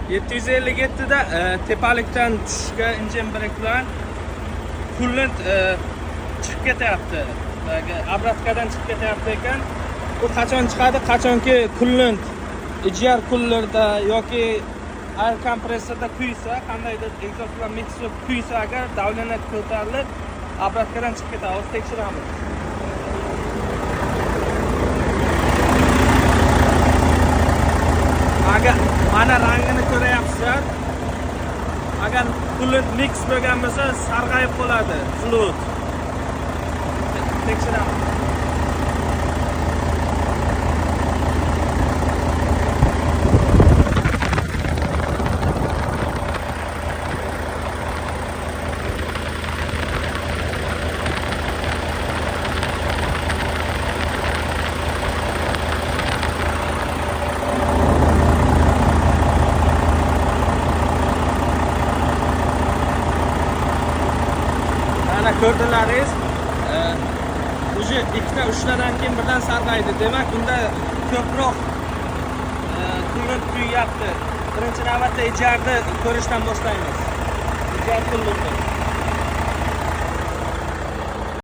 757 da tepalikdan tushishga injin brek bilan kullant chiqib ketyapti. Obratkadan chiqib ketyapti ekan. Bu qachon chiqadi? Qachonki kullant ijar kullarda yoki air kompressorda kuysa, qandaydir egzoz bilan mix bo'lib kuysa, agar davlana ko'tarilib obratkadan chiqib ketadi. Hozir tekshiramiz. Agar mana rangini ko'ryapsizlar. Agar kullant mix bo'lgan bo'lsa, sarg'ayib qoladi fluid. Tekshiramiz. Mana ko'rdilaringiz, o'sha ikkita uchtadan keyin birdan sarg'aydi. Demak, bunda ko'proq kullant kuyyapti. Birinchi navbatda ijarni ko'rishdan boshlaymiz. Ijar kullanti.